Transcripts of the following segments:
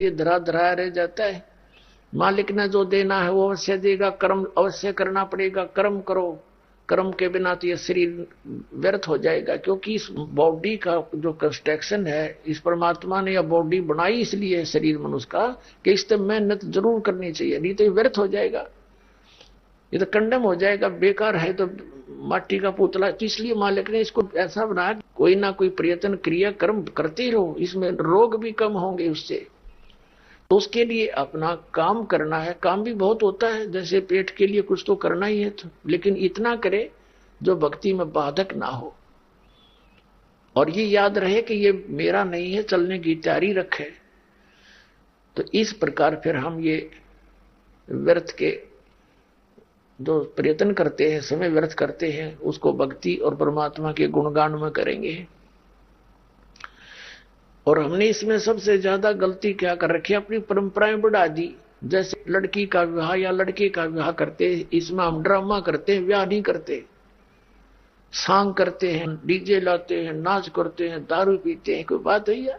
ये धरा धरा रह जाता है। मालिक ने जो देना है वो अवश्य देगा, कर्म अवश्य करना पड़ेगा। कर्म करो, कर्म के बिना तो ये शरीर व्यर्थ हो जाएगा। क्योंकि इस बॉडी का जो कंस्ट्रक्शन है, इस परमात्मा ने यह बॉडी बनाई इसलिए शरीर मनुष्य का कि इस पर मेहनत जरूर करनी चाहिए, नहीं तो ये व्यर्थ हो जाएगा, ये तो कंडम हो जाएगा, बेकार है तो माटी का पुतला। तो इसलिए मालिक ने इसको ऐसा बनाया, कोई ना कोई प्रयत्न क्रिया कर्म करते ही रहो, इसमें रोग भी कम होंगे उससे। तो उसके लिए अपना काम करना है। काम भी बहुत होता है, जैसे पेट के लिए कुछ तो करना ही है, तो लेकिन इतना करे जो भक्ति में बाधक ना हो, और ये याद रहे कि ये मेरा नहीं है, चलने की तैयारी रखे। तो इस प्रकार फिर हम ये व्यर्थ के जो प्रयत्न करते हैं, समय व्यर्थ करते हैं, उसको भक्ति और परमात्मा के गुणगान में करेंगे। और हमने इसमें सबसे ज्यादा गलती क्या कर रखी है, अपनी परंपराएं बढ़ा दी। जैसे लड़की का विवाह या लड़के का विवाह करते, इसमें हम ड्रामा करते हैं, विवाह नहीं करते, सांग करते हैं, डीजे लाते हैं, नाच करते हैं, दारू पीते हैं। कोई बात है या?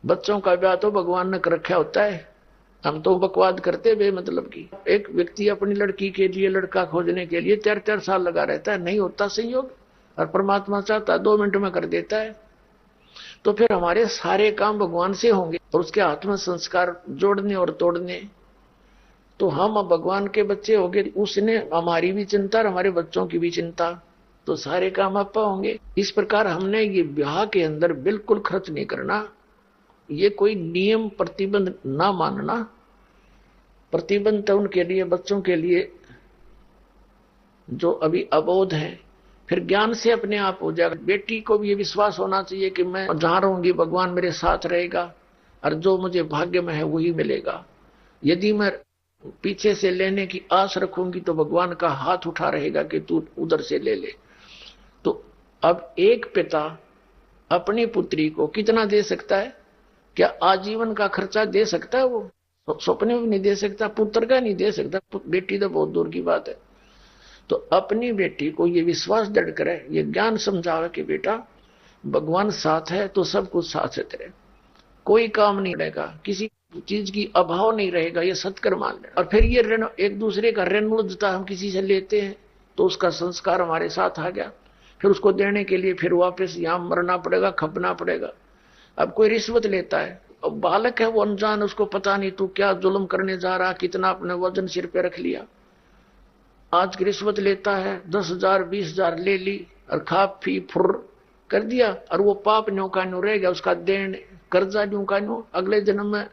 बच्चों का विवाह तो भगवान ने कर रखा होता है, हम तो बकवाद करते बेमतलब की। एक व्यक्ति अपनी लड़की के लिए लड़का खोजने के लिए 4-4 साल लगा रहता है, नहीं होता संयोग, और परमात्मा चाहता 2 मिनट में कर देता है। तो फिर हमारे सारे काम भगवान से होंगे, और उसके हाथ में संस्कार जोड़ने और तोड़ने। तो हम अब भगवान के बच्चे हो गए, उसने हमारी भी चिंता और हमारे बच्चों की भी चिंता, तो सारे काम आप होंगे। इस प्रकार हमने ये ब्याह के अंदर बिल्कुल खर्च नहीं करना, ये कोई नियम प्रतिबंध ना मानना। प्रतिबंध तो उनके लिए, बच्चों के लिए जो अभी अबोध है, फिर ज्ञान से अपने आप हो जाएगा। बेटी को भी ये विश्वास होना चाहिए कि मैं जहां रहूंगी भगवान मेरे साथ रहेगा, और जो मुझे भाग्य में है वही मिलेगा। यदि मैं पीछे से लेने की आस रखूंगी तो भगवान का हाथ उठा रहेगा कि तू उधर से ले ले। तो अब एक पिता अपनी पुत्री को कितना दे सकता है? क्या आजीवन का खर्चा दे सकता है? वो सपने में नहीं दे सकता, पुत्र का नहीं दे सकता, बेटी तो बहुत दूर की बात है। तो अपनी बेटी को ये विश्वास दृढ़ करे, ये ज्ञान समझावे कि बेटा भगवान साथ है तो सब कुछ साथ है तेरे, कोई काम नहीं रहेगा, किसी चीज की अभाव नहीं रहेगा, ये सत्कर्म मान ले। और फिर ये ऋण, एक दूसरे का ऋण मुद्दता हम किसी से लेते हैं तो उसका संस्कार हमारे साथ आ गया, फिर उसको देने के लिए फिर वापस यहां मरना पड़ेगा, खपना पड़ेगा। अब कोई रिश्वत लेता है, अब बालक है वो अनजान, उसको पता नहीं तू क्या जुल्म करने जा रहा, कितना अपने वजन सिर पे रख लिया। आज की रिश्वत लेता है, 10,000 20,000 ले ली और खा पी फुर कर दिया, और वो पाप न्यू का न्यू रह गया, उसका देन कर्जा न्यू का न्यू। अगले जन्म में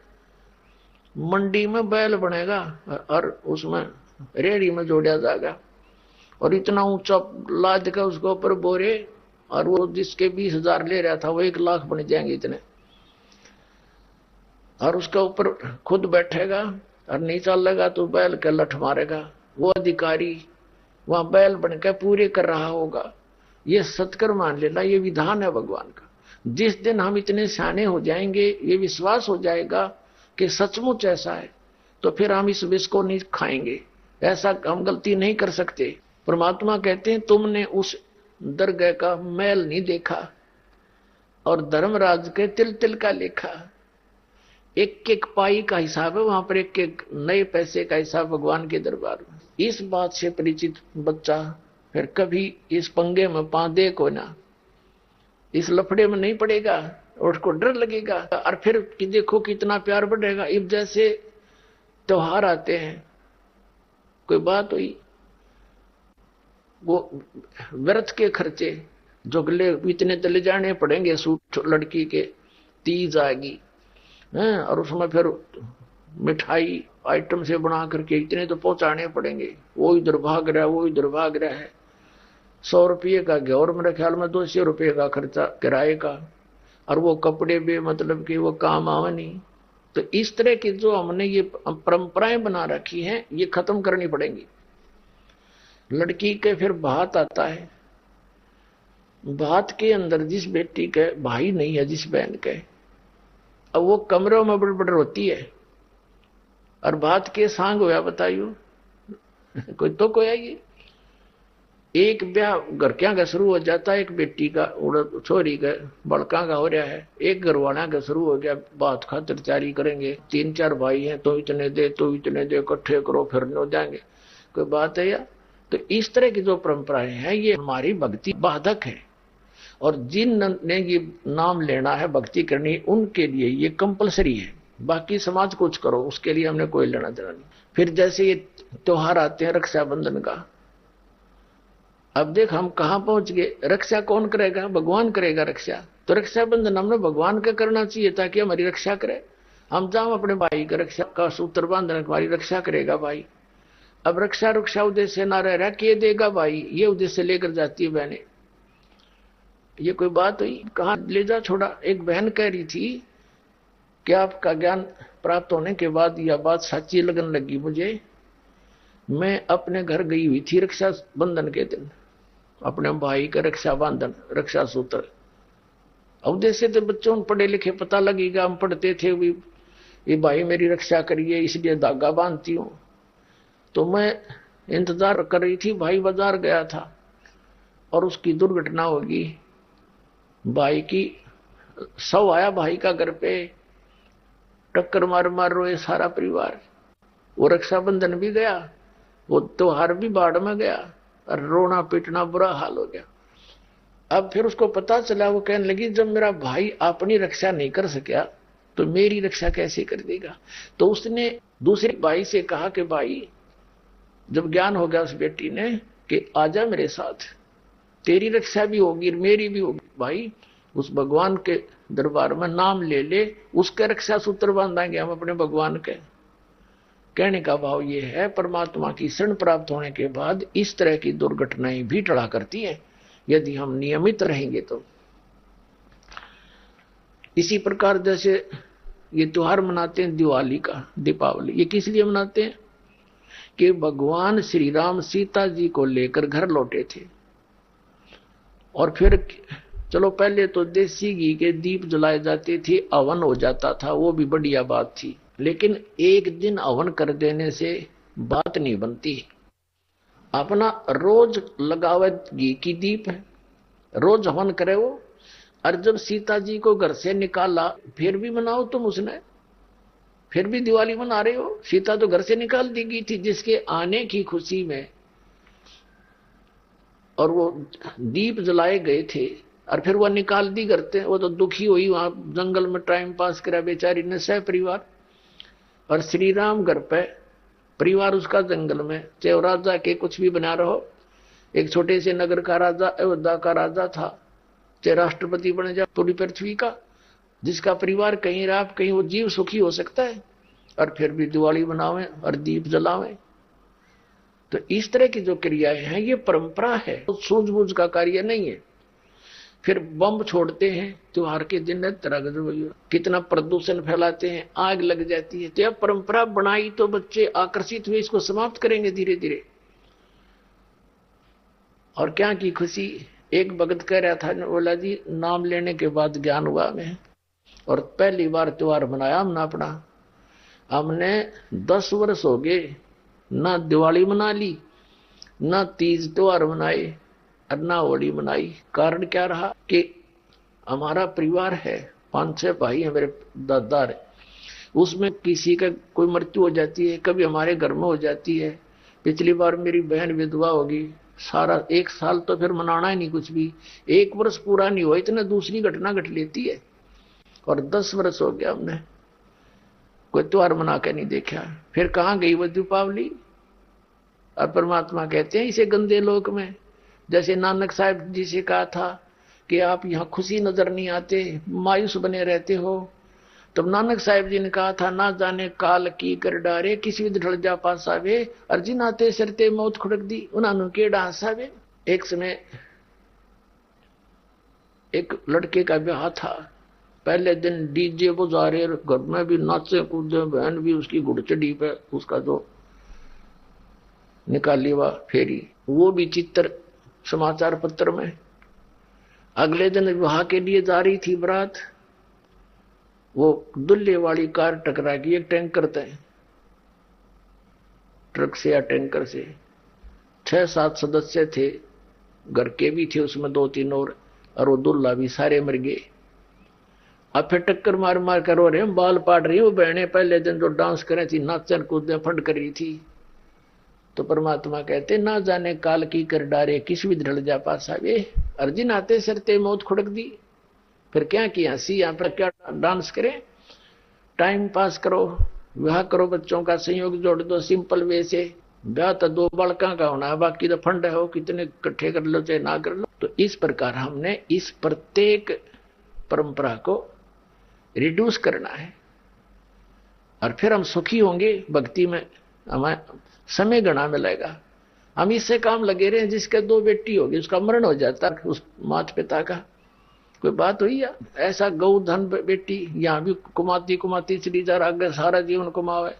मंडी में बैल बनेगा और उसमें रेड़ी में जोड़ा जाएगा, और इतना ऊंचा लाद का उसके ऊपर बोरे, और वो जिसके 20,000 ले रहा था वो 1 लाख बन जाएंगे इतने, और उसके ऊपर खुद बैठेगा और नीचा लगा तो बैल के लठ मारेगा। वो अधिकारी वहां बैल बनकर पूरे कर रहा होगा। ये सत्कर्म मान लेना, ये विधान है भगवान का। जिस दिन हम इतने सियाने हो जाएंगे, ये विश्वास हो जाएगा कि सचमुच ऐसा है, तो फिर हम इस विष को नहीं खाएंगे। ऐसा हम गलती नहीं कर सकते। परमात्मा कहते हैं तुमने उस दरगाह का मैल नहीं देखा, और धर्मराज के तिल तिल का लेखा। एक एक पाई का हिसाब है वहां पर, एक एक नए पैसे का हिसाब भगवान के दरबार में। इस बात से परिचित बच्चा फिर कभी इस पंगे में पांदे को ना, इस लफड़े में नहीं पड़ेगा, और उसको डर लगेगा। और फिर कि देखो कितना प्यार बढ़ेगा। इब जैसे त्योहार आते हैं, कोई बात हुई, वो व्यर्थ के खर्चे जो गले इतने तले जाने पड़ेंगे, सूट लड़की के, तीज आएगी और उसमें फिर मिठाई आइटम से बना करके इतने तो पहुंचाने पड़ेंगे। वो इधर भाग रहा है, वो इधर भाग रहा है। 100 रुपये का घ्योर, मेरे ख्याल में 200 रुपये का खर्चा किराए का, और वो कपड़े भी मतलब कि वो काम आवे नहीं। तो इस तरह की जो हमने ये परंपराएं बना रखी हैं, ये खत्म करनी पड़ेंगी। लड़की के फिर भात आता है, भात के अंदर जिस बेटी के भाई नहीं है, जिस बहन के, अब वो कमरों में बड़बड़ होती है, और बात के सांग होया बताइयो कोई तो कोई आइए। एक ब्याह घर क्या का शुरू हो जाता है, एक बेटी का छोरी का बड़का का हो रहा है, एक घरवाला का शुरू हो गया, बात खातिरदारी करेंगे, 3-4 भाई हैं तो इतने दे तो इतने दे, इकट्ठे करो फिर हो जाएंगे, कोई बात है यार। तो इस तरह की जो परंपराएं हैं ये हमारी भक्ति बाधक है, और जिन ने ये नाम लेना है भक्ति करनी उनके लिए ये कंपलसरी है, बाकी समाज कुछ करो उसके लिए हमने कोई लेना देना नहीं। फिर जैसे ये त्योहार आते हैं रक्षाबंधन का, अब देख हम कहां पहुंच गए, रक्षा कौन करेगा, भगवान करेगा रक्षा, तो रक्षाबंधन हमने भगवान का करना चाहिए ताकि हमारी रक्षा करे। हम जाओ अपने भाई का रक्षा का सूत्र बांधना, हमारी रक्षा करेगा भाई। अब रक्षा रक्षा उद्देश्य ना रह रहा कि देगा भाई, ये उद्देश्य लेकर जाती है बहने, ये कोई बात हुई, कहां ले जा छोड़ा। एक बहन कह रही थी कि आपका ज्ञान प्राप्त होने के बाद यह बात सच्ची लगने लगी मुझे, मैं अपने घर गई हुई थी रक्षा बंधन के दिन, अपने भाई का रक्षा बंधन रक्षा सूत्र, उद्देश्य तो बच्चों पढ़े लिखे पता लगेगा, हम पढ़ते थे भी ये भाई मेरी रक्षा करिए इसलिए धागा बांधती हूं। तो मैं इंतजार कर रही थी, भाई बाजार गया था और उसकी दुर्घटना होगी, भाई की शव आया भाई का घर पे, टक्कर मार मार रोए सारा परिवार, वो रक्षाबंधन भी गया, वो त्योहार भी बाढ़ में गया, और रोना पीटना बुरा हाल हो गया। अब फिर उसको पता चला, वो कहने लगी जब मेरा भाई अपनी रक्षा नहीं कर सका तो मेरी रक्षा कैसे कर देगा। तो उसने दूसरे भाई से कहा कि भाई, जब ज्ञान हो गया उस बेटी ने कि आजा मेरे साथ, तेरी रक्षा भी होगी मेरी भी होगी। भाई उस भगवान के दरबार में नाम ले ले, उसके रक्षा सूत्र बांधेंगे हम अपने भगवान के। कहने का भाव ये है, परमात्मा की शरण प्राप्त होने के बाद इस तरह की दुर्घटनाएं भी टला करती हैं यदि हम नियमित रहेंगे तो। इसी प्रकार जैसे ये त्योहार मनाते हैं दिवाली का, दीपावली, ये किस लिए मनाते हैं कि भगवान श्री राम सीता जी को लेकर घर लौटे थे, और फिर चलो पहले तो देसी घी के दीप जलाए जाते थे, हवन हो जाता था, वो भी बढ़िया बात थी, लेकिन एक दिन हवन कर देने से बात नहीं बनती। अपना रोज लगावे घी की दीप है, रोज हवन करे वो, और जब सीता जी को घर से निकाला फिर भी मनाओ तुम उसने, फिर भी दिवाली मना रहे हो। सीता तो घर से निकाल दी गई थी जिसके आने की खुशी में, और वो दीप जलाए गए थे और फिर वह निकाल दी करते, वो तो दुखी हुई, वहां जंगल में टाइम पास करा बेचारी ने सह परिवार, और श्री राम घर पे परिवार उसका जंगल में, चाहे राजा के कुछ भी बना रहो, एक छोटे से नगर का राजा अयोध्या का राजा था, चाहे राष्ट्रपति बन जाए पूरी पृथ्वी का, जिसका परिवार कहीं रहा कहीं वो जीव सुखी हो सकता है, और फिर भी दिवाली बनावे और दीप जलावे। तो इस तरह की जो क्रियाएं हैं ये परंपरा है, तो सूझबूझ का कार्य नहीं है। फिर बम छोड़ते हैं त्योहार के दिन, तरह कितना प्रदूषण फैलाते हैं, आग लग जाती है। तो यह परंपरा बनाई तो बच्चे आकर्षित हुए, इसको समाप्त करेंगे धीरे धीरे। और क्या की खुशी, एक भगत कह रहा था, बोला जी नाम लेने के बाद ज्ञान हुआ हमें, और पहली बार त्योहार मनाया हमने अपना, हमने 10 वर्ष हो गए ना दिवाली मना ली, ना तीज त्योहार मनाए, और ना होली मनाई। कारण क्या रहा कि हमारा परिवार है, 5-6 भाई हैं मेरे दादा, उसमें किसी का कोई मृत्यु हो जाती है, कभी हमारे घर में हो जाती है। पिछली बार मेरी बहन विधवा होगी, सारा 1 साल तो फिर मनाना ही नहीं कुछ भी, 1 वर्ष पूरा नहीं हुआ इतना दूसरी घटना घट लेती है, और 10 वर्ष हो गया हमने कोई त्योहार मना के नहीं देखा। फिर कहाँ गई वो दीपावली। और परमात्मा कहते हैं इसे गंदे लोक में, जैसे नानक साहब जी से कहा था कि आप यहाँ खुशी नजर नहीं आते, मायूस बने रहते हो। तब नानक साहब जी ने कहा था, ना जाने काल की कर डारे, किसी विध ढल जा पासावे, अर्जिन आते सरते मौत खुड़क दी, उन्होंने केड़ा हंसावे। एक समय एक लड़के का ब्याह था, पहले दिन डीजे बजा रहे, घर में भी नाचे कूदे, बहन भी उसकी घुड़चड़ी पे उसका जो निकाली हुआ फेरी, वो भी चित्र समाचार पत्र में। अगले दिन विवाह के लिए जा रही थी बारात, वो दुल्हे वाली कार टकरा गई एक टैंकर से, ट्रक से या टैंकर से। 6-7 सदस्य थे, घर के भी थे उसमें 2-3 और वो दुल्ला भी सारे मर गए। अब फिर टक्कर मार मार कर रो रहे हम, बाल पाट रही वो बहने पहले दिन जो डांस करे थी, नाचन कूदने फंड कर रही थी। तो परमात्मा कहते ना जाने काल की कर डारे किस भी ढल जा पासा वे, अर्जुन आते सरते मौत खुड़क दी। फिर क्या किया सी यहाँ पर क्या डांस करें, टाइम पास करो, विवाह करो, बच्चों का संयोग जोड़ दो सिंपल वे से। ब्याह तो 2 बालका का होना है, बाकी तो फंड है, हो कितने इकट्ठे कर लो चाहे ना कर लो। तो इस प्रकार हमने इस प्रत्येक परंपरा को रिड्यूस करना है और फिर हम सुखी होंगे भक्ति में, हमें समय गणा मिलेगा। हम इससे काम लगे रहे, जिसके 2 बेटी होगी उसका मरण हो जाता उस माता पिता का, कोई बात हुई या ऐसा गौ धन बेटी यहां भी कुमाती चली जा रहा, आगे सारा जीवन कुमावे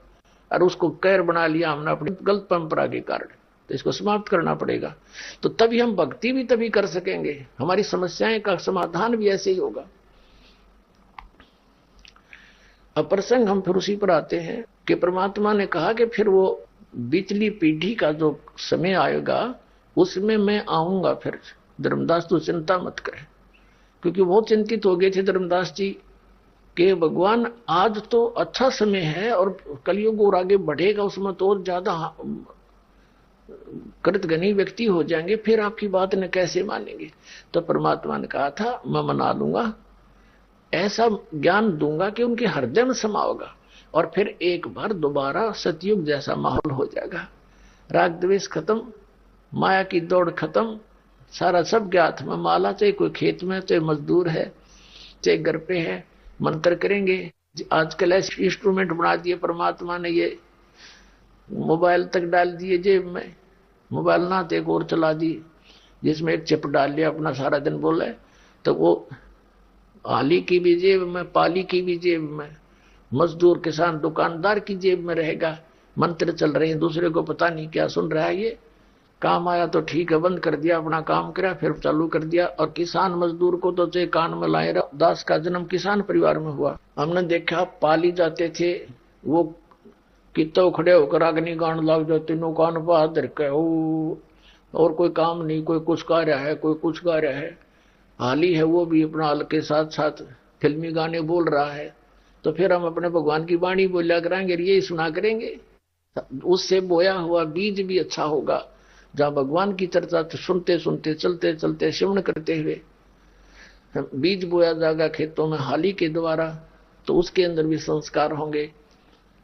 और उसको कैर बना लिया हमने अपनी गलत परंपरा के कारण। तो इसको समाप्त करना पड़ेगा, तो तभी हम भक्ति भी तभी कर सकेंगे, हमारी समस्याएं का समाधान भी ऐसे ही होगा। अब प्रसंग हम फिर उसी पर आते हैं कि परमात्मा ने कहा कि फिर वो बीतली पीढ़ी का जो समय आएगा उसमें मैं आऊंगा फिर। धर्मदास तो चिंता मत करें, क्योंकि बहुत चिंतित हो गए थे धर्मदास जी कि भगवान आज तो अच्छा समय है और कलयुग और आगे बढ़ेगा, उसमें तो और ज्यादा कृतघ्नी व्यक्ति हो जाएंगे, फिर आपकी बात ने कैसे मानेंगे। तो परमात्मा ने कहा था मैं मना लूंगा, ऐसा ज्ञान दूंगा कि उनके हृदय में समाओगा और फिर एक बार दोबारा सतयुग जैसा माहौल हो जाएगा। राग द्वेष खत्म, माया की दौड़ खत्म, सारा सब ज्ञात में माला, चाहे कोई खेत में, चाहे मजदूर है, चाहे घर पे है, मंत्र करेंगे। आजकल ऐसे इंस्ट्रूमेंट बना दिए परमात्मा ने, ये मोबाइल तक डाल दिए जेब में, मोबाइल ना तो एक और चला दी जिसमें एक चिप डाल लिया, अपना सारा दिन बोले, तो वो आली की भी जेब में, पाली की भी जेब में, मजदूर किसान दुकानदार की जेब में रहेगा। मंत्र चल रहे हैं, दूसरे को पता नहीं क्या सुन रहा है, ये काम आया तो ठीक है, बंद कर दिया, अपना काम करा, फिर चालू कर दिया। और किसान मजदूर को तो चाहे कान में लाए रहा। दास का जन्म किसान परिवार में हुआ, हमने देखा पाली जाते थे वो कितो खड़े होकर अग्नि गान लग जाते, नो कान पर हाथ धर के, और कोई काम नहीं, कोई कुछ गा रहा है, कोई कुछ गा रहा है। हाली है वो भी अपना हाल के साथ साथ फिल्मी गाने बोल रहा है। तो फिर हम अपने भगवान की वाणी बोलिया करेंगे, ये सुना करेंगे, उससे बोया हुआ बीज भी अच्छा होगा। जहां भगवान की चर्चा सुनते सुनते चलते चलते श्रवण करते हुए बीज बोया जाएगा खेतों में हाली के द्वारा, तो उसके अंदर भी संस्कार होंगे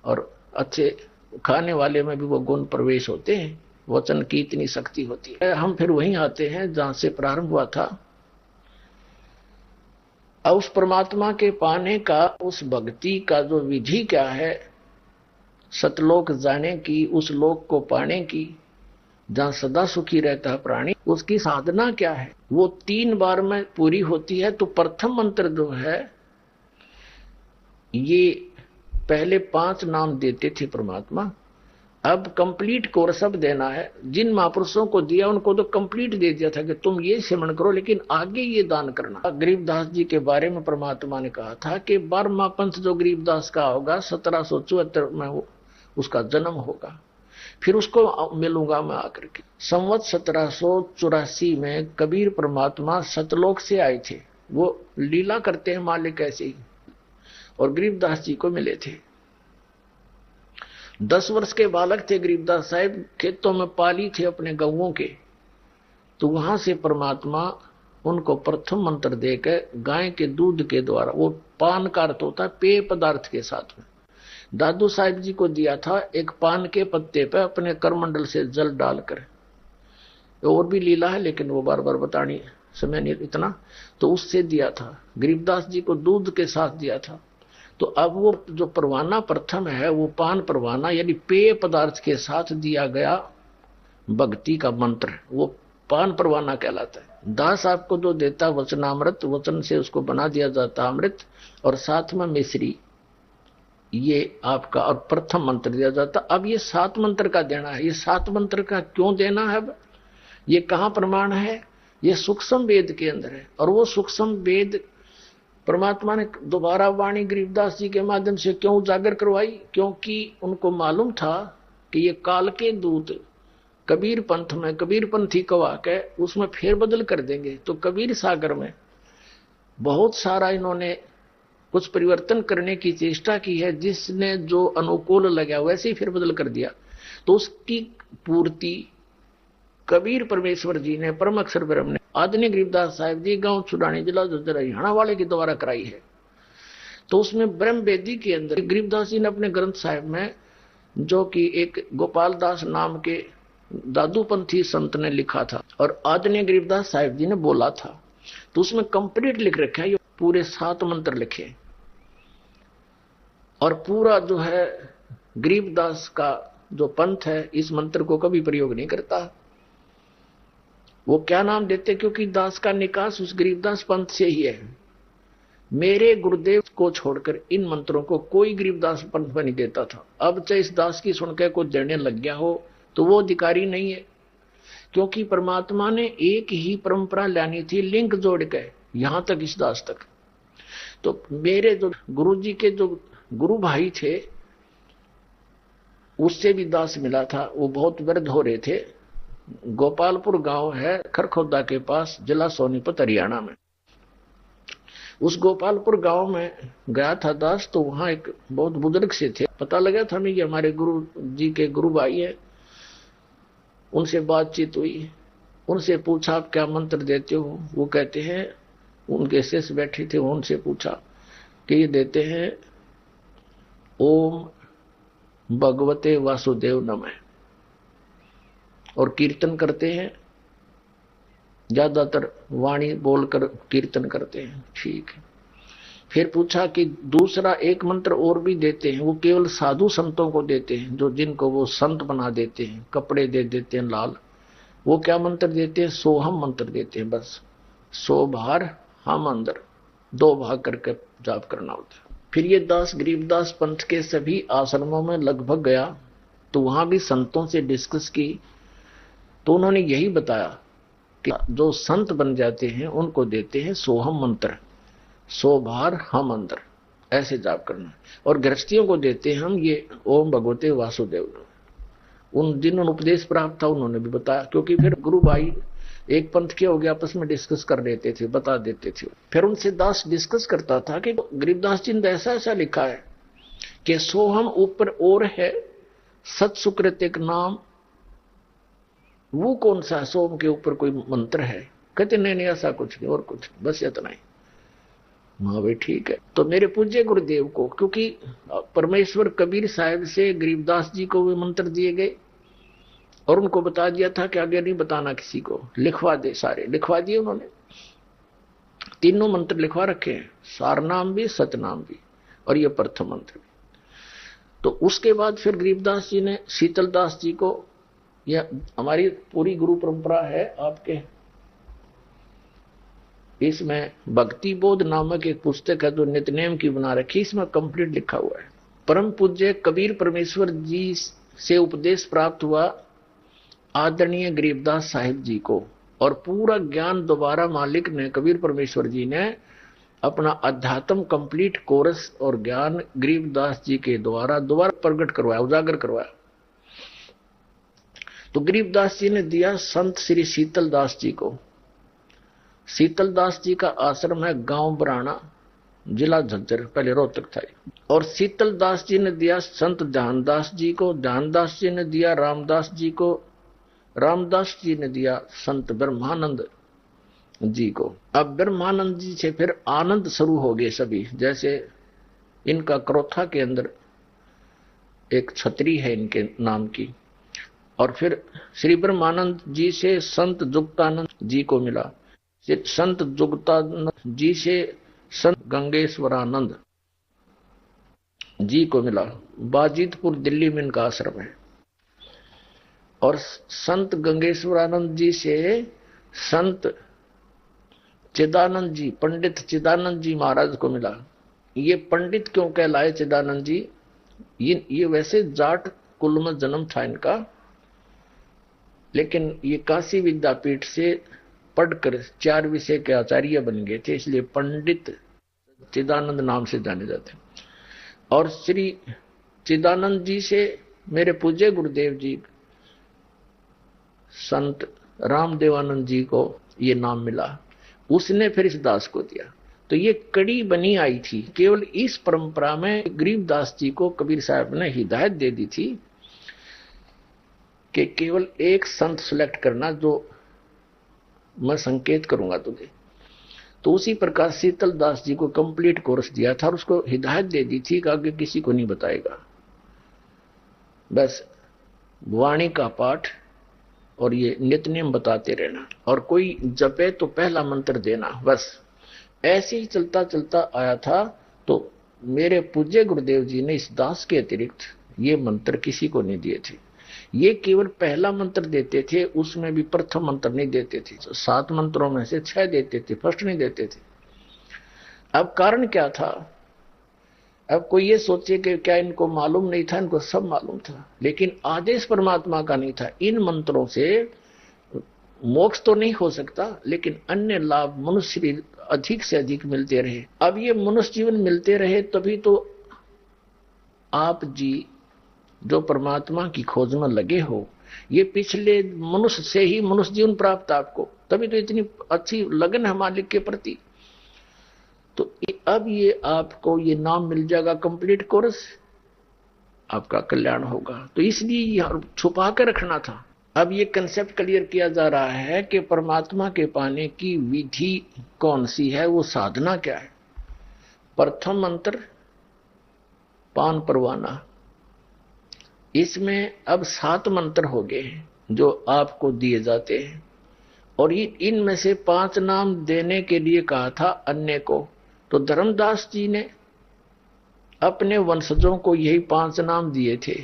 और अच्छे खाने वाले में भी वो गुण प्रवेश होते हैं। वचन की इतनी शक्ति होती है। हम फिर वहीं आते हैं जहां से प्रारंभ हुआ था। अब उस परमात्मा के पाने का, उस भक्ति का जो विधि क्या है, सतलोक जाने की, उस लोक को पाने की जहां सदा सुखी रहता है प्राणी, उसकी साधना क्या है, वो 3 बार में पूरी होती है। तो प्रथम मंत्र जो है, ये पहले 5 नाम देते थे परमात्मा, अब कंप्लीट कोर्स अब देना है। जिन महापुरुषों को दिया उनको तो कंप्लीट दे दिया था कि तुम ये सिमरण करो, लेकिन आगे ये दान करना। गरीबदास जी के बारे में परमात्मा ने कहा था कि 12वां पंथ जो गरीबदास का होगा 1774 में उसका जन्म होगा, फिर उसको मिलूंगा मैं आकर के। संवत 1784 में कबीर परमात्मा सतलोक से आए थे, वो लीला करते हैं मालिक ऐसे ही, और गरीबदास जी को मिले थे। 10 वर्ष के बालक थे गरीबदास साहिब, खेतों में पाली थे अपने गौओं के। तो वहां से परमात्मा उनको प्रथम मंत्र देकर गाय के दूध के द्वारा, वो पान का अर्थ होता है पेय पदार्थ के साथ में, दादू साहिब जी को दिया था एक पान के पत्ते पे अपने करमंडल से जल डालकर। और भी लीला है लेकिन वो बार बार बतानी समय नहीं इतना, तो उससे दिया था। गरीबदास जी को दूध के साथ दिया था। तो अब वो जो परवाना प्रथम है, वो पान परवाना यानी पेय पदार्थ के साथ दिया गया भक्ति का मंत्र, वो पान परवाना कहलाता है। दास आपको जो देता वचनामृत, वचन से उसको बना दिया जाता अमृत, और साथ में मिश्री, ये आपका और प्रथम मंत्र दिया जाता। अब ये 7 मंत्र का देना है। ये 7 मंत्र का क्यों देना है, अब ये कहां प्रमाण है, ये सूक्ष्म वेद के अंदर है। और वो सूक्ष्म वेद परमात्मा ने दोबारा वाणी गरीबदास जी के माध्यम से क्यों उजागर करवाई, क्योंकि उनको मालूम था कि ये काल के दूत कबीर पंथ में कबीर पंथी कवा के उसमें फेरबदल कर देंगे। तो कबीर सागर में बहुत सारा इन्होंने कुछ परिवर्तन करने की चेष्टा की है, जिसने जो अनुकूल लगा वैसे ही फेरबदल कर दिया। तो उसकी पूर्ति कबीर परमेश्वर जी ने, परम अक्षर ब्रह्म ने, आदरणीय गरीबदास साहिब जी, गांव छुड़ानी, जिला झज्जर, हरियाणा वाले के द्वारा कराई है। तो उसमें ब्रह्म वेदी के अंदर गरीबदास जी ने अपने ग्रंथ साहिब में, जो कि एक गोपाल दास नाम के दादूपंथी संत ने लिखा था और आदरणीय गरीबदास साहिब जी ने बोला था, तो उसमें कंप्लीट लिख रखा है। ये पूरे 7 मंत्र लिखे और पूरा जो है गरीबदास का जो पंथ है इस मंत्र को कभी प्रयोग नहीं करता। वो क्या नाम देते, क्योंकि दास का निकास उस गरीबदास पंथ से ही है। मेरे गुरुदेव को छोड़कर इन मंत्रों को कोई गरीबदास पंथ में नहीं देता था। अब चाहे इस दास की सुनकर कोई देने लग गया हो तो वो अधिकारी नहीं है, क्योंकि परमात्मा ने एक ही परंपरा लानी थी, लिंक जोड़ के यहां तक इस दास तक। तो मेरे जो गुरु जी के जो गुरु भाई थे उससे भी दास मिला था। वो बहुत वृद्ध हो रहे थे। गोपालपुर गांव है खरखोदा के पास, जिला सोनीपत, हरियाणा में। उस गोपालपुर गांव में गया था दास, तो वहां एक बहुत बुजुर्ग से थे। पता लगा था मैं ये हमारे गुरु जी के गुरु भाई है। उनसे बातचीत हुई, उनसे पूछा आप क्या मंत्र देते हो। वो कहते हैं, उनके शिष्य बैठे थे, उनसे पूछा कि ये देते हैं ओम भगवते वासुदेव नमः, और कीर्तन करते हैं, ज्यादातर वाणी बोलकर कीर्तन करते हैं। ठीक है। फिर पूछा कि दूसरा एक मंत्र और भी देते हैं, वो केवल साधु संतों को देते हैं, जो जिनको वो संत बना देते हैं, कपड़े दे देते हैं लाल। वो क्या मंत्र देते हैं? सोहम मंत्र देते हैं। बस 100 बार हम अंदर 2 भाग करके जाप करना होता है। फिर ये दास गरीबदास पंथ के सभी आश्रमों में लगभग गया, तो वहां भी संतों से डिस्कस की, तो उन्होंने यही बताया कि जो संत बन जाते हैं उनको देते हैं सोहम मंत्र, 100 बार हम अंदर, ऐसे जाप करना। और गृहस्थियों को देते हैं हम ये ओम भगवते वासुदेव। उन जिन्होंने उपदेश प्राप्त था उन्होंने भी बताया, क्योंकि फिर गुरु भाई एक पंथ के हो गया, आपस में डिस्कस कर लेते थे, बता देते थे। फिर उनसे दास डिस्कस करता था कि गरीबदास जी ने ऐसा ऐसा लिखा है कि सोहम ऊपर और है, सत सुकृत एक नाम, वो कौन सा सोम के ऊपर कोई मंत्र है? कहते नहीं नहीं ऐसा कुछ नहीं, और कुछ नहीं, बस इतना ही। हाँ भाई ठीक है। तो मेरे पूज्य गुरुदेव को, क्योंकि परमेश्वर कबीर साहिब से गरीबदास जी को वे मंत्र दिए गए और उनको बता दिया था कि आगे नहीं बताना किसी को, लिखवा दे, सारे लिखवा दिए उन्होंने। तीनों मंत्र लिखवा रखे हैं, सारनाम भी, सतनाम भी, और ये प्रथम मंत्र भी। तो उसके बाद फिर गरीबदास जी ने शीतलदास जी को, यह हमारी पूरी गुरु परंपरा है आपके, इसमें भक्ति बोध नामक एक पुस्तक है जो नित्यनेम की बना रखी, इसमें कंप्लीट लिखा हुआ है। परम पूज्य कबीर परमेश्वर जी से उपदेश प्राप्त हुआ आदरणीय गरीबदास साहिब जी को, और पूरा ज्ञान दोबारा मालिक ने, कबीर परमेश्वर जी ने अपना अध्यात्म कंप्लीट कोर्स और ज्ञान गरीबदास जी के द्वारा दोबारा प्रकट करवाया, उजागर करवाया। तो गरीबदास जी ने दिया संत श्री शीतलदास जी को। शीतलदास जी का आश्रम है गांव बराना, जिला झज्जर, पहले रोहतक था। और शीतलदास जी ने दिया संत ध्यानदास जी को, ध्यानदास जी ने दिया रामदास जी को, रामदास जी ने दिया संत ब्रह्मानंद जी को। अब ब्रह्मानंद जी से फिर आनंद शुरू हो गए सभी, जैसे इनका क्रोथा के अंदर एक छतरी है इनके नाम की। और फिर श्री ब्रह्मानंद जी से संत जुक्तानंद जी को मिला, संत जुक्तानंद जी से संत गंगेश्वरानंद जी को मिला। बाजितपुर दिल्ली में इनका आश्रम है। और संत गंगेश्वरानंद जी से संत चिदानंद जी, पंडित चिदानंद जी महाराज को मिला। ये पंडित क्यों कहलाए चिदानंद जी? ये वैसे जाट कुल में जन्म था इनका, लेकिन ये काशी विद्यापीठ से पढ़कर 4 विषय के आचार्य बन गए थे, इसलिए पंडित चिदानंद नाम से जाने जाते हैं। और श्री चिदानंद जी से मेरे पूज्य गुरुदेव जी संत रामदेवानंद जी को ये नाम मिला, उसने फिर इस दास को दिया। तो ये कड़ी बनी आई थी। केवल इस परंपरा में गरीबदास जी को कबीर साहब ने हिदायत दे दी थी कि केवल एक संत सिलेक्ट करना जो मैं संकेत करूंगा तुझे। तो उसी प्रकार शीतल दास जी को कंप्लीट कोर्स दिया था और उसको हिदायत दे दी थी कि आगे किसी को नहीं बताएगा, बस वाणी का पाठ और ये नित्य नियम बताते रहना, और कोई जपे तो पहला मंत्र देना, बस। ऐसे ही चलता चलता आया था। तो मेरे पूज्य गुरुदेव जी ने इस दास के अतिरिक्त ये मंत्र किसी को नहीं दिए थे। ये केवल पहला मंत्र देते थे, उसमें भी प्रथम मंत्र नहीं देते थे। 7 मंत्रों में से 6 देते थे, फर्स्ट नहीं देते थे। अब कारण क्या था? अब कोई ये सोचे कि क्या इनको मालूम नहीं था? इनको सब मालूम था, लेकिन आदेश परमात्मा का नहीं था। इन मंत्रों से मोक्ष तो नहीं हो सकता, लेकिन अन्य लाभ मनुष्य अधिक से अधिक मिलते रहे। अब ये मनुष्य जीवन मिलते रहे तभी तो आप जी जो परमात्मा की खोज में लगे हो, ये पिछले मनुष्य से ही मनुष्य जीवन प्राप्त आपको, तभी तो इतनी अच्छी लगन है मालिक के प्रति। तो अब ये आपको ये नाम मिल जाएगा, कंप्लीट कोर्स, आपका कल्याण होगा। तो इसलिए छुपा के रखना था। अब ये कंसेप्ट क्लियर किया जा रहा है कि परमात्मा के पाने की विधि कौन सी है, वो साधना क्या है। प्रथम मंत्र पान परवाना, इसमें अब 7 मंत्र हो गए जो आपको दिए जाते हैं, और इनमें से 5 नाम देने के लिए कहा था अन्य को। तो धर्मदास जी ने अपने वंशजों को यही 5 नाम दिए थे,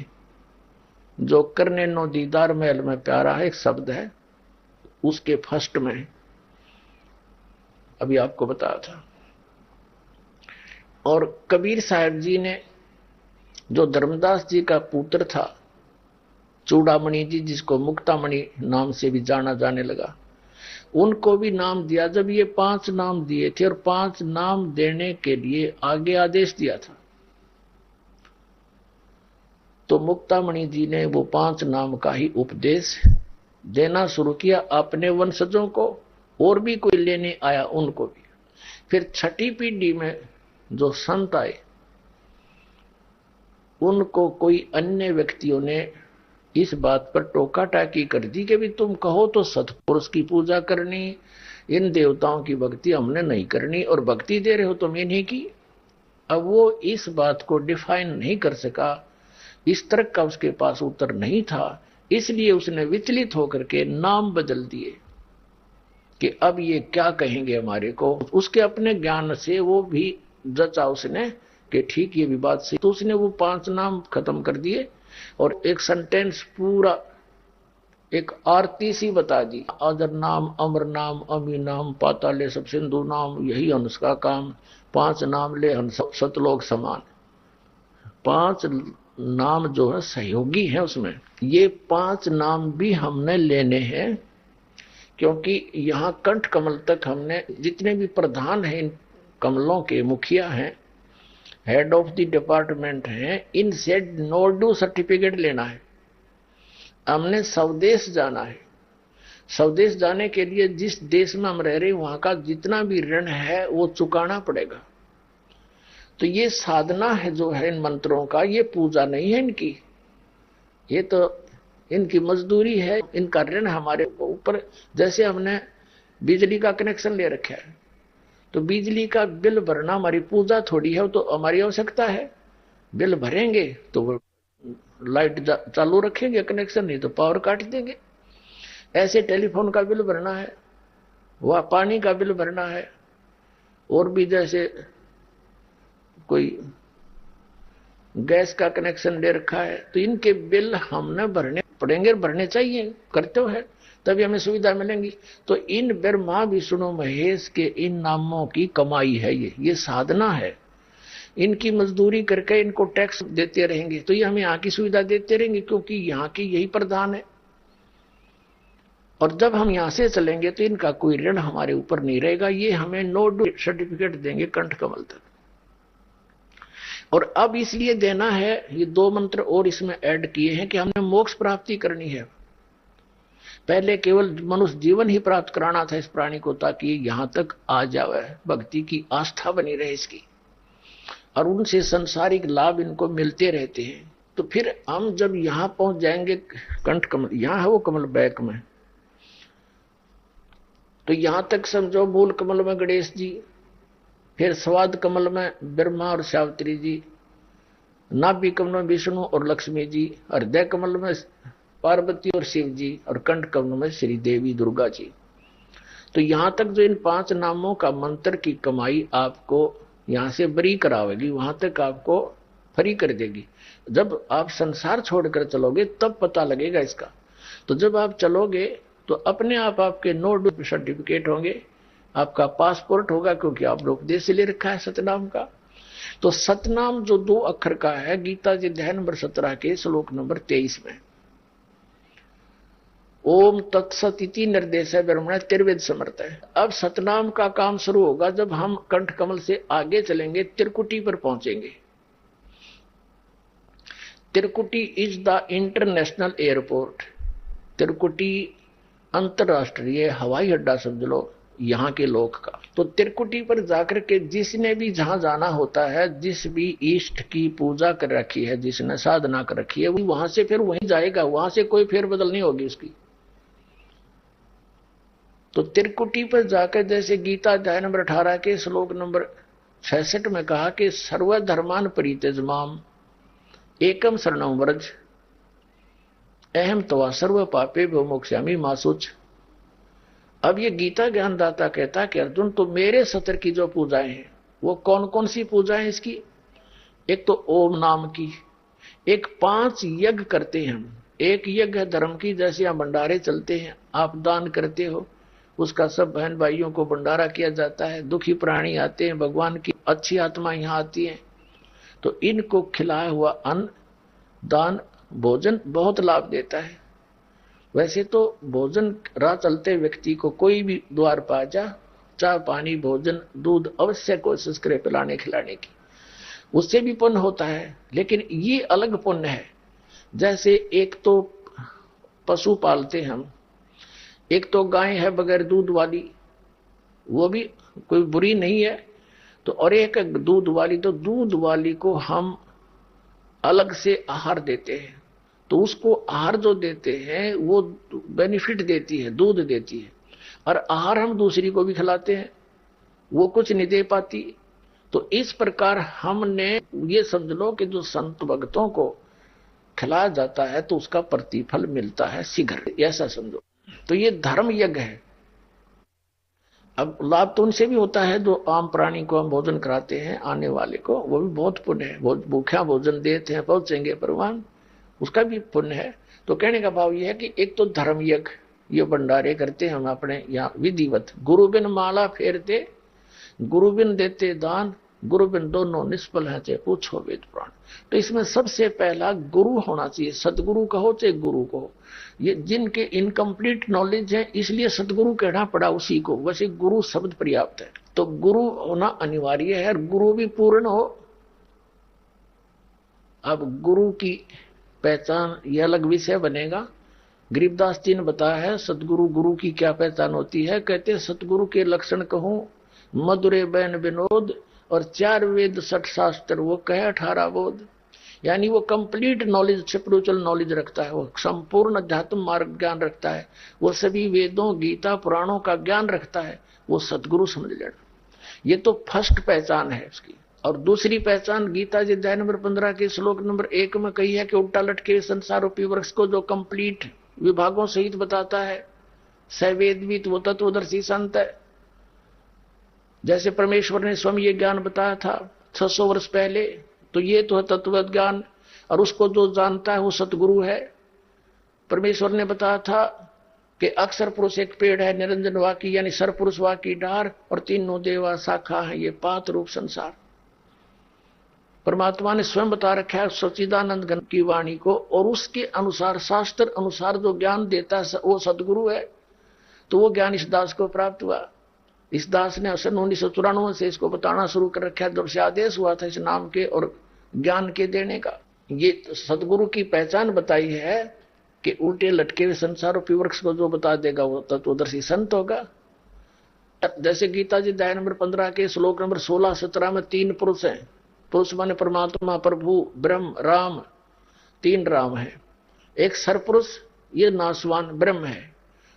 जो करने नो दीदार महल में प्यारा है, एक शब्द है, उसके फर्स्ट में अभी आपको बताया था। और कबीर साहब जी ने, जो धर्मदास जी का पुत्र था चूड़ामणि जी, जिसको मुक्तामणि नाम से भी जाना जाने लगा, उनको भी नाम दिया। जब ये 5 नाम दिए थे और 5 नाम देने के लिए आगे आदेश दिया था, तो मुक्तामणि जी ने वो 5 नाम का ही उपदेश देना शुरू किया अपने वंशजों को, और भी कोई लेने आया उनको भी। फिर 6ठी पीढ़ी में जो संत आए, उनको कोई अन्य व्यक्तियों ने इस बात पर टोका टाकी कर दी कि भी तुम कहो तो सतपुरुष की पूजा करनी, इन देवताओं की भक्ति हमने नहीं करनी, और भक्ति दे रहे हो तुम इन्हीं की। अब वो इस बात को डिफाइन नहीं कर सका, इस तरह का उसके पास उत्तर नहीं था, इसलिए उसने विचलित होकर के नाम बदल दिए कि अब ये क्या कहेंगे हमारे को। उसके अपने ज्ञान से वो भी जचा उसने कि ठीक ये विवाद से, तो उसने वो 5 नाम खत्म कर दिए और एक सेंटेंस पूरा, एक आरती सी बता दी। अजर नाम, अमर नाम, अमी नाम, पाताले सब सिंधु नाम, यही हंस का काम, 5 नाम ले हंस सतलोक समान। 5 नाम जो है सहयोगी है उसमें। ये 5 नाम भी हमने लेने हैं, क्योंकि यहाँ कंठ कमल तक हमने जितने भी प्रधान हैं, इन कमलों के मुखिया हैं, हेड ऑफ द डिपार्टमेंट हैं, इनसे नो ड्यू सर्टिफिकेट लेना है। हमने स्वदेश जाना है। स्वदेश जाने के लिए जिस देश में हम रह रहे हैं वहां का जितना भी ऋण है वो चुकाना पड़ेगा। तो ये साधना है जो है इन मंत्रों का, ये पूजा नहीं है इनकी, ये तो इनकी मजदूरी है, इनका ऋण हमारे ऊपर। जैसे हमने बिजली का कनेक्शन ले रखा है, तो बिजली का बिल भरना हमारी पूजा थोड़ी है, वो तो हमारी आवश्यकता है। बिल भरेंगे तो वो लाइट चालू रखेंगे कनेक्शन, नहीं तो पावर काट देंगे। ऐसे टेलीफोन का बिल भरना है, वह पानी का बिल भरना है, और भी जैसे कोई गैस का कनेक्शन ले रखा है, तो इनके बिल हमने भरने पड़ेंगे, भरने चाहिए, करते है तभी हमें सुविधा मिलेंगी। तो इन ब्रह्मा विष्णु महेश के इन नामों की कमाई है, ये साधना है। इनकी मजदूरी करके इनको टैक्स देते रहेंगे तो ये हमें यहाँ की सुविधा देते रहेंगे, क्योंकि यहाँ की यही प्रधान है। और जब हम यहाँ से चलेंगे तो इनका कोई ऋण हमारे ऊपर नहीं रहेगा, ये हमें नो ड्यू सर्टिफिकेट देंगे कंठ कमल तक। और अब इसलिए देना है, ये 2 मंत्र और इसमें ऐड किए हैं कि हमने मोक्ष प्राप्ति करनी है। पहले केवल मनुष्य जीवन ही प्राप्त कराना था इस प्राणी को, ताकि यहां तक आ जावे, भक्ति की आस्था बनी रहे इसकी, और उनसे संसारिक लाभ इनको मिलते रहते हैं। तो फिर हम जब यहां पहुंच जाएंगे, कंठ कमल यहां है, वो कमल बैक में, तो यहां तक समझो मूल कमल में गणेश जी, फिर स्वाद कमल में ब्रह्मा और सावित्री जी, नाभि कमल में विष्णु और लक्ष्मी जी, हृदय कमल में पार्वती और शिव जी, और कंठ कमल में श्री देवी दुर्गा जी। तो यहां तक जो इन 5 नामों का मंत्र की कमाई आपको यहां से बरी करावेगी, वहां तक आपको फ्री कर देगी। जब आप संसार छोड़कर चलोगे तब पता लगेगा इसका। तो जब आप चलोगे तो अपने आप आपके नोट सर्टिफिकेट होंगे, आपका पासपोर्ट होगा, क्योंकि आप उपदेश ले रखा है सतनाम का। तो सतनाम जो 2 अक्षर का है, गीता जी अध्याय नंबर 17 के श्लोक नंबर 23 में ओम तत्सत इति निर्देश है ब्रह्मण त्रिवेद समर्थ है। अब सतनाम का काम शुरू होगा जब हम कंठ कमल से आगे चलेंगे, त्रिकुटी पर पहुंचेंगे। त्रिकुटी इज द इंटरनेशनल एयरपोर्ट, त्रिकुटी अंतरराष्ट्रीय हवाई अड्डा समझ लो यहां के लोग का। तो त्रिकुटी पर जाकर के जिसने भी जहां जाना होता है, जिस भी इष्ट की पूजा कर रखी है, जिसने साधना कर रखी है, वो वहां से फिर वहीं जाएगा, वहां से कोई फेरबदल नहीं होगी उसकी। तो त्रिकुटी पर जाकर, जैसे गीता अध्याय नंबर 18 के श्लोक नंबर 66 में कहा कि सर्वधर्मान परित्यज्य एकम शरणं व्रज अहम तवा सर्व पापे मोक्ष्यामि मा शुच। अब ये गीता ज्ञानदाता कहता कि अर्जुन, तो मेरे सत्र की जो पूजाएं हैं वो कौन कौन सी पूजाएं इसकी? एक तो ओम नाम की, एक 5 यज्ञ करते हैं हम। एक यज्ञ है धर्म की, जैसे यहाँ भंडारे चलते हैं, आप दान करते हो, उसका सब बहन भाइयों को भंडारा किया जाता है। दुखी प्राणी आते हैं, भगवान की अच्छी आत्मा यहाँ आती है, तो इनको खिलाया हुआ अन्न दान भोजन बहुत लाभ देता है। वैसे तो भोजन राह चलते व्यक्ति को कोई भी द्वार पा जा, चाय पानी भोजन दूध अवश्य कोशिश करे पिलाने खिलाने की, उससे भी पुण्य होता है। लेकिन ये अलग पुण्य है। जैसे एक तो पशु पालते हम, एक तो गाय है बगैर दूध वाली, वो भी कोई बुरी नहीं है, तो और एक दूध वाली, तो दूध वाली को हम अलग से आहार देते हैं। तो उसको आहार जो देते हैं वो बेनिफिट देती है, दूध देती है, और आहार हम दूसरी को भी खिलाते हैं, वो कुछ नहीं दे पाती। तो इस प्रकार हमने ये समझ लो कि जो संत भक्तों को खिलाया जाता है तो उसका प्रतिफल मिलता है शीघ्र, ऐसा समझो। तो ये धर्म यज्ञ है। अब लाभ तो उनसे भी होता है जो आम प्राणी को हम भोजन कराते हैं, आने वाले को, वो भी बहुत पुण्य है। भूखा भोजन देते हैं, पहुंचेंगे भगवान, उसका भी पुण्य है। तो कहने का भाव यह है कि एक तो धर्म यज्ञ, ये भंडारे करते हम अपने यहाँ विधिवत, गुरु बिन माला फेरते, गुरु बिन देते दान, गुरु बिन दोनों निष्फल है, चाहे पूछो वेद पुराण। तो इसमें सबसे पहला गुरु होना चाहिए, सतगुरु कहो चाहे गुरु कहो। ये जिनके इनकम्प्लीट नॉलेज है इसलिए सतगुरु कहना पड़ा उसी को, वैसे गुरु शब्द पर्याप्त है। तो गुरु होना अनिवार्य है, और गुरु भी पूर्ण हो। अब गुरु की पहचान यह अलग विषय बनेगा। गरीबदास जी ने बताया है सतगुरु गुरु की क्या पहचान होती है। कहते सतगुरु के लक्षण कहूं मधुरे बैन विनोद, और 4 वेद 60 शास्त्र वो कहे 18 बोध। यानी वो कंप्लीट नॉलेज, स्पिरिचुअल नॉलेज रखता है, वो संपूर्ण अध्यात्म मार्ग ज्ञान रखता है, वो सभी वेदों गीता पुराणों का ज्ञान रखता है, वो सतगुरु समझ लेना। ये तो फर्स्ट पहचान है उसकी। और दूसरी पहचान गीता जी अध्याय नंबर 15 के श्लोक नंबर 1 में कही है कि उल्टा लटके संसार रूपी वृक्ष को जो कंप्लीट विभागों सहित बताता है, सवेदवित वो तत्वदर्शी संत है। जैसे परमेश्वर ने स्वयं ये ज्ञान बताया था 600 वर्ष पहले, तो ये तो है तत्व ज्ञान, और उसको जो जानता है वो सतगुरु है। परमेश्वर ने बताया था कि अक्षर पुरुष एक पेड़ है, निरंजन वाकी यानी सरपुरुष वाकी डार, और तीनों देवा शाखा है, ये 5 रूप संसार। परमात्मा ने स्वयं बता रखा है सच्चिदानंद घन की वाणी को, और उसके अनुसार शास्त्र अनुसार जो ज्ञान देता है वो सतगुरु है। तो वो ज्ञान इस दास को प्राप्त हुआ। इस दास ने 1994 से इसको बताना शुरू कर रखा है, जब से आदेश हुआ था इस नाम के और ज्ञान के देने का। ये सतगुरु की पहचान बताई है कि उल्टे लटके हुए संसार रूपी वृक्ष को जो बता देगा वो तत्वदर्शी संत होगा। जैसे गीता जी अध्याय नंबर 15 के श्लोक नंबर 16-17 में 3 पुरुष हैं। पुरुष माने परमात्मा, प्रभु, ब्रह्म, राम, 3 राम है। एक सरपुरुष, ये नासवान ब्रह्म है।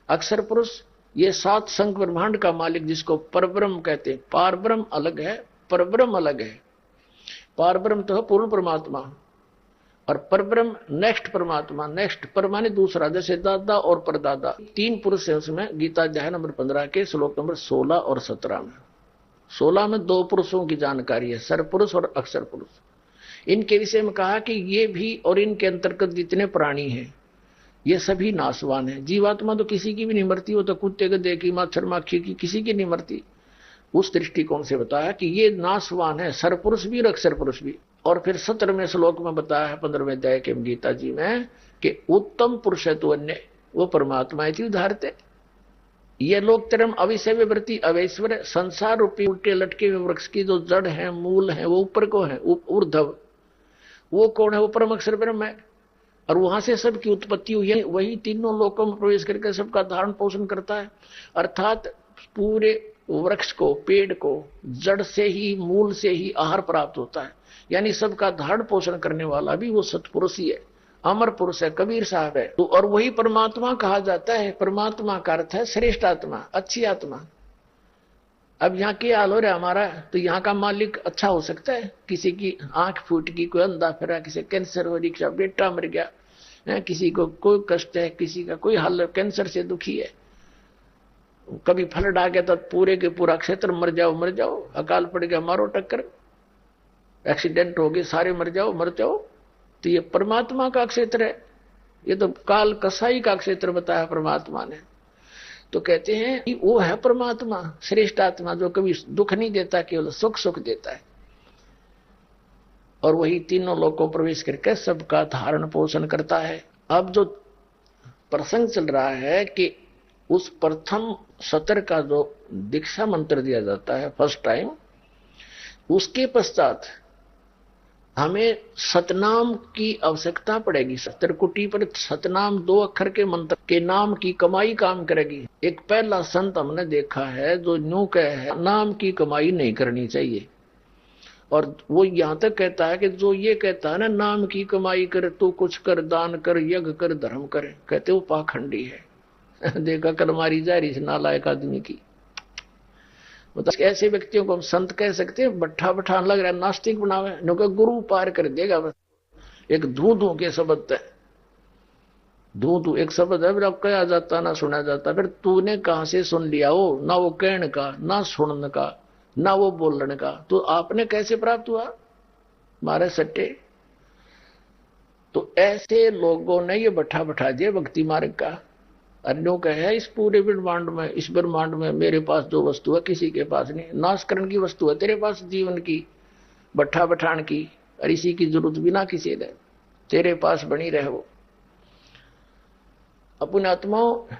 अक्षर पुरुष, ये 7 संख ब्रह्मांड का मालिक जिसको परब्रह्म कहते हैं। पार ब्रह्म अलग है, परब्रह्म अलग है। पार ब्रह्म तो है पूर्ण परमात्मा, और परब्रह्म नेक्स्ट परमात्मा, नेक्स्ट पर माने दूसरा, जैसे दादा और परदादा। 3 पुरुष है उसमें। गीता अध्याय नंबर 15 के श्लोक नंबर 16 और 17 में। 16 में 2 पुरुषों की जानकारी है, सर पुरुष और अक्षर पुरुष। इनके विषय में कहा कि ये भी और इनके अंतर्गत जितने प्राणी हैं ये सभी नासवान है। जीवात्मा तो किसी की भी नहीं मरती, वो तो कुत्ते गधे की, मच्छर माखी की, किसी की नहीं मरती। उस दृष्टिकोण से बताया कि ये नासवान है, सरपुरुष भी और अक्षर पुरुष भी। और फिर 17वें श्लोक में बताया है 15वें अध्याय के गीता जी में कि उत्तम पुरुष है तो अन्य वो परमात्मा इति उदाहरते। ये लोग तरम अविषय वृत्ति अवैश्वर संसार रूपी उल्टे लटके हुए वृक्ष की जो जड़ है, मूल है, वो ऊपर को है, ऊर्ध्व। वो कौन है? वो परम अक्षर ब्रह्म है। और वहां से सबकी उत्पत्ति हुई है। वही तीनों लोकों में प्रवेश करके सबका धारण पोषण करता है। अर्थात पूरे वृक्ष को, पेड़ को जड़ से ही, मूल से ही आहार प्राप्त होता है। यानी सबका धारण पोषण करने वाला भी वो सत्पुरुष ही है, अमर पुरुष है, कबीर साहब है। तो और वही परमात्मा कहा जाता है। परमात्मा का अर्थ है श्रेष्ठ आत्मा, अच्छी आत्मा। अब यहाँ क्या हाल हो रहा है हमारा, तो यहाँ का मालिक अच्छा हो सकता है? किसी की आंख फूट गई, कोई अंधा फिरा, किसी कैंसर हो रही, बेटा मर गया, किसी को कोई कष्ट है, किसी का कोई हाल कैंसर से दुखी है, कभी फ्लड आ गया तो पूरे के पूरा क्षेत्र मर जाओ मर जाओ, अकाल पड़ गया मारो टक्कर, एक्सीडेंट हो गए सारे मर जाओ मर जाओ। तो ये परमात्मा का क्षेत्र है। ये तो काल कसाई का क्षेत्र बताया परमात्मा ने। तो कहते हैं कि वो है परमात्मा, श्रेष्ठ आत्मा, जो कभी दुख नहीं देता, केवल सुख सुख देता है। और वही तीनों लोकों प्रवेश करके सबका धारण पोषण करता है। अब जो प्रसंग चल रहा है कि उस प्रथम सत्र का जो दीक्षा मंत्र दिया जाता है फर्स्ट टाइम, उसके पश्चात हमें सतनाम की आवश्यकता पड़ेगी। सत्रकुटी पर सतनाम 2 अक्षर के मंत्र के नाम की कमाई काम करेगी। एक पहला संत हमने देखा है जो न्यू कहे है नाम की कमाई नहीं करनी चाहिए, और वो यहां तक कहता है कि जो ये कहता है ना नाम की कमाई कर, तू कुछ कर, दान कर, यज्ञ कर, धर्म कर, कहते वो पाखंडी है। देखा कल मारी जा रही नालायक आदमी की। मतलब ऐसे व्यक्तियों को हम संत कह सकते हैं? बट्ठा बठान लग रहा है, नास्तिक बनावे, नुका गुरु पार कर देगा बस। एक धू धू के शब्द है, धू धू एक शब्द है, फिर अब कहा जाता ना सुना जाता। फिर तूने कहां से सुन लिया? हो ना वो कहने का, ना सुनने का, ना वो बोलने का, तो आपने कैसे प्राप्त हुआ? मारे सट्टे। तो ऐसे लोगों ने ये बट्ठा बैठा दिया भक्ति मार्ग का। अन्यों का है इस पूरे ब्रह्मांड में, इस ब्रह्मांड में मेरे पास जो वस्तु है किसी के पास नहीं। नाशकरण की वस्तु है तेरे पास, जीवन की, बट्ठा बठान की, और इसी की जरूरत बिना किसी ने तेरे पास बनी रहे। वो अपने आत्माओं,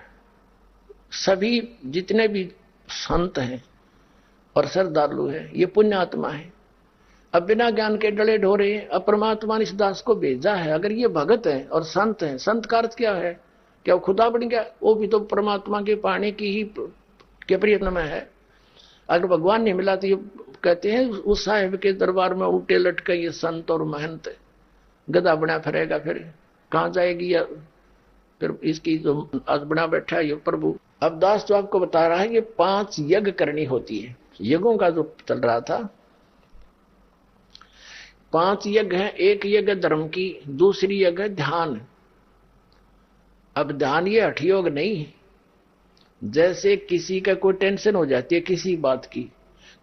सभी जितने भी संत हैं और श्रद्धालु हैं ये पुण्य आत्मा है। अब बिना ज्ञान के डले ढोरे हैं। अब परमात्मा ने इस दास को भेजा है। अगर ये भगत है और संत है, संत का अर्थ क्या है? क्या वो खुदा बन गया? वो भी तो परमात्मा के पाने की ही के प्रयत्न में है। अगर भगवान नहीं मिला तो ये कहते हैं उस साहिब के दरबार में उल्टे लटके ये संत और महंत गधा बना फिरेगा, फिर कहां जाएगी? या फिर इसकी जो आज बना बैठा है ये प्रभु। अब दास तो आपको बता रहा है कि 5 यज्ञ करनी होती है। यज्ञों का जो चल रहा था, 5 यज्ञ है। एक यज्ञ धर्म की, दूसरी यज्ञ ध्यान। अब ध्यान ये हठ योग नहीं है। जैसे किसी का कोई टेंशन हो जाती है किसी बात की,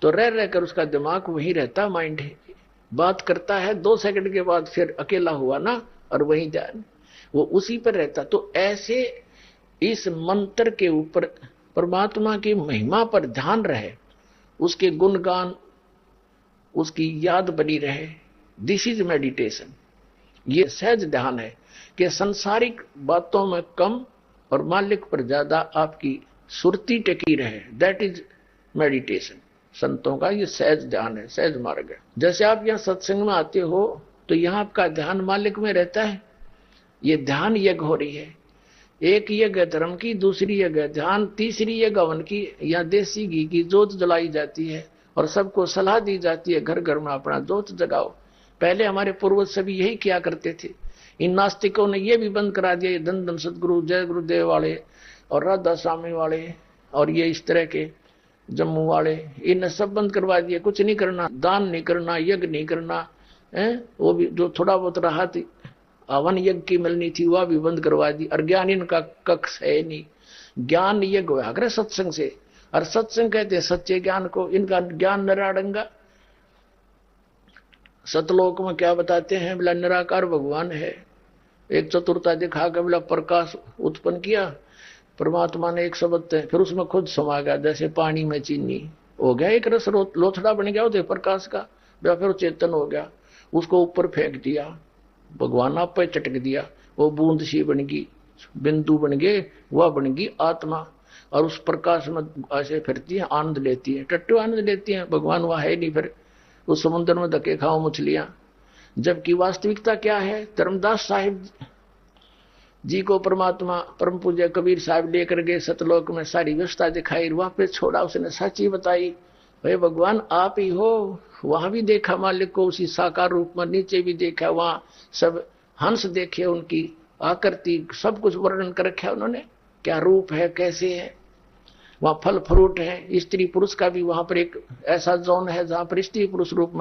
तो रह रहकर उसका दिमाग वहीं रहता, माइंड बात करता है, 2 सेकंड के बाद फिर अकेला हुआ ना, और वहीं ध्यान वो उसी पर रहता। तो ऐसे इस मंत्र के ऊपर परमात्मा की महिमा पर ध्यान रहे, उसके गुणगान, उसकी याद बनी रहे। This is meditation. ये सहज ध्यान है कि संसारिक बातों में कम और मालिक पर ज्यादा आपकी सुरती टिकी रहे। That is meditation. संतों का ये सहज ध्यान है, सहज मार्ग है। जैसे आप यहाँ सत्संग में आते हो तो यहाँ आपका ध्यान मालिक में रहता है। ये ध्यान यज्ञ हो रही है। एक यज्ञ धर्म की, दूसरी यज्ञ ध्यान, तीसरी यज्ञ हवन की या देसी घी की जोत जलाई जाती है और सबको सलाह दी जाती है घर घर में अपना जोत जगाओ। पहले हमारे पूर्वज सभी यही किया करते थे। इन नास्तिकों ने यह भी बंद करा दिया, ये धन धन सदगुरु जय गुरुदेव वाले और राधा स्वामी वाले और ये इस तरह के जम्मू वाले, इन्हें सब बंद करवा दिए। कुछ नहीं करना, दान नहीं करना, यज्ञ नहीं करना है। वो भी जो थोड़ा बहुत रहा थी हवन यज्ञ की मिलनी थी वह भी बंद करवा दी। और ज्ञान इनका कक्ष है नहीं, ज्ञान यज्ञ हुआ करे सत्संग से, और सत्संग कहते हैं सच्चे ज्ञान को। इनका ज्ञान निराडंगा। सतलोक में क्या बताते हैं, बोला निराकार भगवान है। एक चतुरता दिखा के बोला प्रकाश उत्पन्न किया परमात्मा ने एक शब्द है, फिर उसमें खुद समा गया जैसे पानी में चीनी हो गया, एक रस लोथड़ा बन गया उदय प्रकाश का। फिर चेतन हो गया, उसको ऊपर फेंक दिया, भगवान आप पे चटक दिया, वो बूंद सी बन गई, बिंदु बन गए, वह बन गई आत्मा। और उस प्रकाश में ऐसे फिरती है, आनंद लेती है, टट्टू आनंद लेती है। भगवान वह है नहीं, फिर उस समुद्र में धक्के खाओ मछलियां। जबकि वास्तविकता क्या है, धर्मदास साहिब जी को परमात्मा परम पूज्य कबीर साहब लेकर गए सतलोक में, सारी व्यवस्था दिखाई, वहां पे छोड़ा, उसने सच्ची बताई, भाई भगवान आप ही हो। वहां भी देखा मालिक को उसी साकार रूप में, नीचे भी देखा, वहां सब हंस देखे, उनकी आकृति सब कुछ वर्णन कर रखा उन्होंने, क्या रूप है कैसे है। वहां फल फ्रूट है, स्त्री पुरुष का भी वहां पर एक ऐसा जोन है जहां पर स्त्री पुरुष रूप में